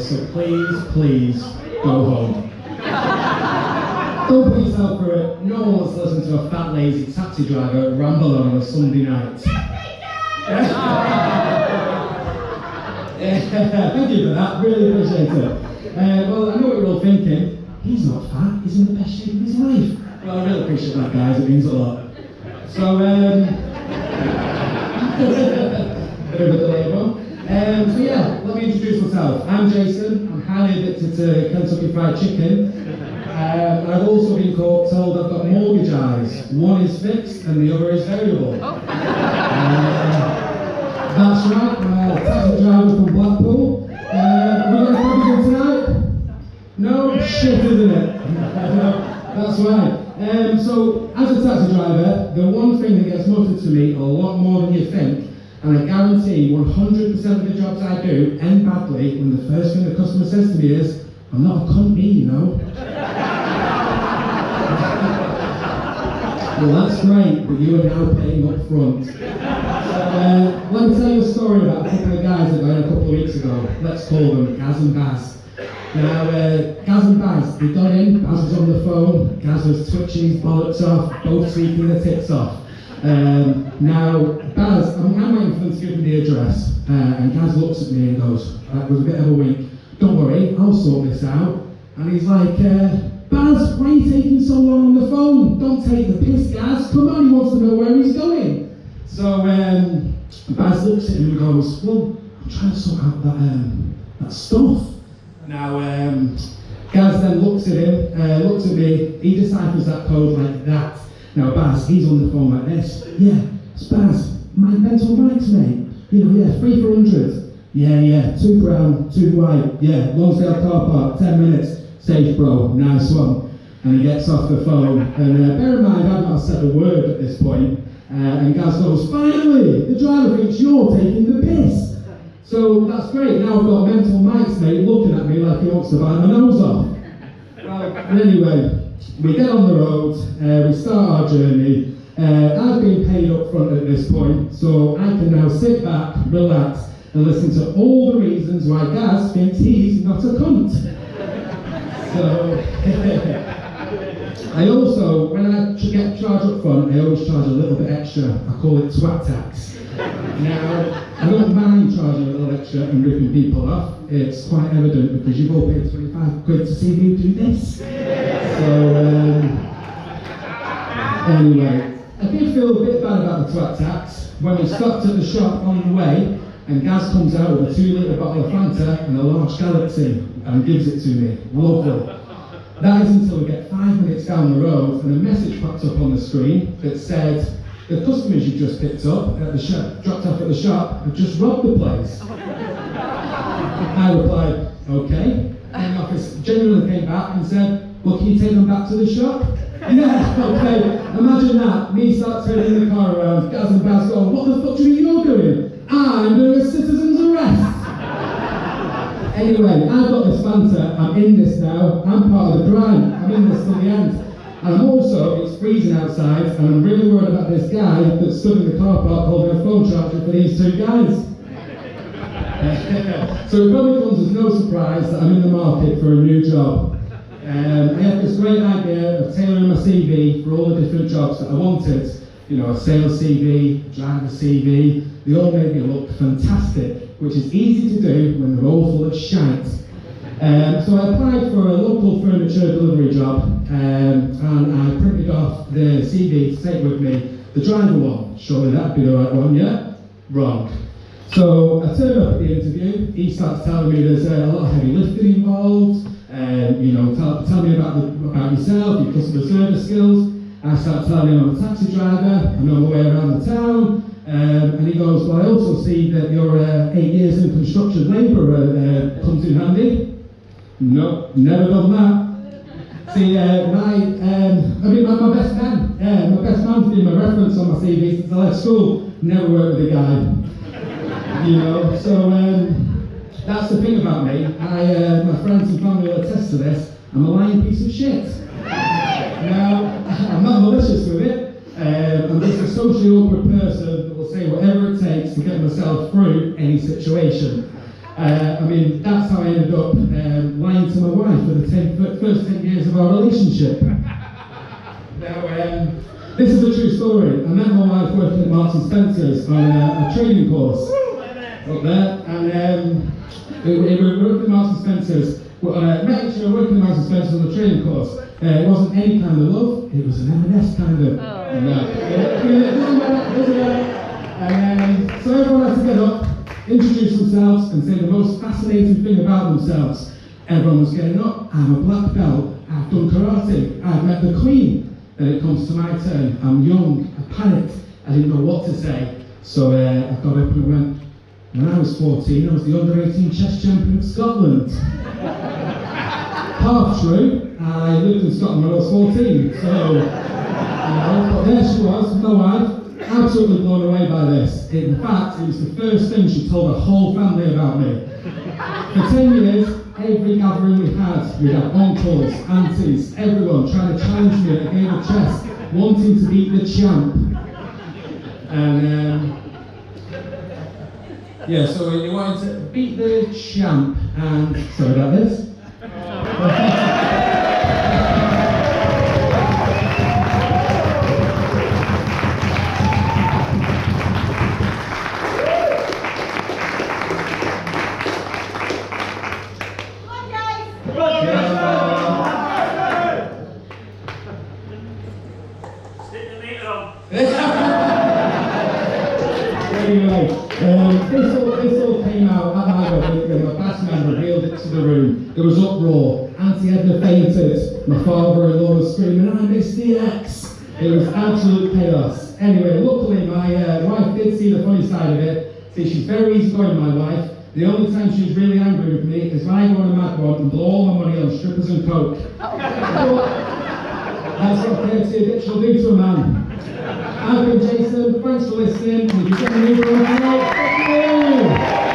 so please go home. Don't put yourself through it. No one wants to listen to a fat, lazy taxi driver ramble on a Sunday night. Thank you for that, really appreciate it. Well, I know what you're all thinking. He's not fat, he's in the best shape of his life. Well, I really appreciate that, guys, it means a lot. So, bit of a delay one. So yeah, let me introduce myself. I'm Jason, I'm highly addicted to Kentucky Fried Chicken. And I've also been told I've got mortgage eyes. One is fixed and the other is variable. That's right, I'm a taxi driver from Blackpool. Are we going to have tonight? No? Shit, isn't it? That's right. So, as a taxi driver, the one thing that gets muttered to me a lot more than you think, and I guarantee 100% of the jobs I do end badly when the first thing the customer says to me is, I'm not a cunt me, you know. Well, that's great, but you are now paying up front. So, let me tell you a story about a couple of guys that I had a couple of weeks ago. Let's call them Gaz and Baz. Now, Gaz and Baz, they got in, Baz was on the phone, Gaz was twitching his bollocks off, both tweaking their tits off. Now, Baz, I'm waiting for them to give me the address, and Gaz looks at me and goes, that was a bit of a wink, don't worry, I'll sort this out. And he's like, Baz, why are you taking so long on the phone? Don't take the piss, Gaz, come on, he wants to know where he's going. So, Baz looks at him and goes, well, I'm trying to sort out that stuff. Now, Gaz then looks at him, looks at me, he deciphers that code like that. Now, Baz, he's on the phone like this. Yeah, it's Baz, my mental mics, mate. You know, yeah, 3 for 100. Yeah, 2 brown, 2 white. Yeah, Lonsdale car park, 10 minutes. Safe, bro, nice one. And he gets off the phone. And bear in mind, I've not said a word at this point. And Gaz goes, finally, the driver thinks you're taking the piss. So that's great, now I've got mental mics, mate, looking at me like he wants to bite my nose off. Well, anyway, we get on the road, we start our journey. I've been paid up front at this point, so I can now sit back, relax, and listen to all the reasons why Gaz thinks he's not a cunt. So, I also, when I get charged up front, I always charge a little bit extra. I call it twat tax. Now, I don't mind charging a little extra and ripping people off. It's quite evident because you've all paid 25 quid to see me do this. So, anyway, I did feel a bit bad about the twat tax when we stopped at the shop on the way and Gaz comes out with a 2-litre bottle of Fanta and a large Galaxy and gives it to me. Lovely. That is until we get 5 minutes down the road and a message popped up on the screen that said, the customers you just picked up at the shop, dropped off at the shop, have just robbed the place. I replied, okay. And the office genuinely came back and said, well, can you take them back to the shop? Yeah, okay. Imagine that. Me start turning the car around, Gaz and Baz going, what the fuck do you think you're doing? I'm doing a citizen's arrest. Anyway, I've got this Fanta, I'm in this now, I'm part of the crime, I'm in this till the end. And I'm also, it's freezing outside, and I'm really worried about this guy that stood in the car park holding a phone charger for these 2 guys. So it probably comes as no surprise that I'm in the market for a new job. I had this great idea of tailoring my CV for all the different jobs that I wanted. You know, a sales CV, a driver CV, they all made me look fantastic, which is easy to do when they're all full of shite. So I applied for a local furniture delivery job and I printed off the CV to take with me, the driver one. Surely that'd be the right one, yeah? Wrong. So I turned up at the interview, he starts telling me there's a lot of heavy lifting involved, you know, tell me about yourself, your customer service skills. I start telling him I'm a taxi driver, I know my way around the town, and he goes, well, I also see that you're 8 years in construction labourer, comes in handy. No, never done that. See, my best man's been my reference on my CV since I left school. Never worked with a guy, you know. So that's the thing about me. My friends and family will attest to this. I'm a lying piece of shit. Now, I'm not malicious with it. I'm just a socially awkward person that will say whatever it takes to get myself through any situation. I mean, that's how I ended up lying to my wife for the first 10 years of our relationship. Now, this is a true story. I met my wife working at Marks and Spencer's on a training course up there, and we were working at Marks and Spencer's. Met each other working at Marks and Spencer's on the training course. It wasn't any kind of love, it was an M&S kind of. And so everyone had to get up, introduce themselves, and say the most fascinating thing about themselves. Everyone was getting up. I'm a black belt. I've done karate. I've met the Queen. Then it comes to my turn. I'm young. I panicked. I didn't know what to say. So I got up and went. When I was 14, I was the under-18 chess champion of Scotland. Half true. I lived in Scotland when I was 14. So, but there she was, my wife. Absolutely blown away by this. In fact, it was the first thing she told her whole family about me. For 10 years, every gathering we had, we'd have uncles, aunties, everyone trying to challenge me at a game of chess, wanting to beat the champ. And yeah, so you wanted to beat the champ, and sorry about this. Anyway, this all came out at my wedding when my best man revealed it to the room. There was uproar. Auntie Edna fainted. My father-in-law was screaming, "I missed the ex." It was absolute chaos. Anyway, luckily my wife did see the funny side of it. See, she's very easygoing, my wife. The only time she's really angry with me is when I go on a mad one and blow all my money on strippers and coke. That's what fancy addiction will do to a man. I've been Jason, thanks for listening, and if you're getting a new one, thank you!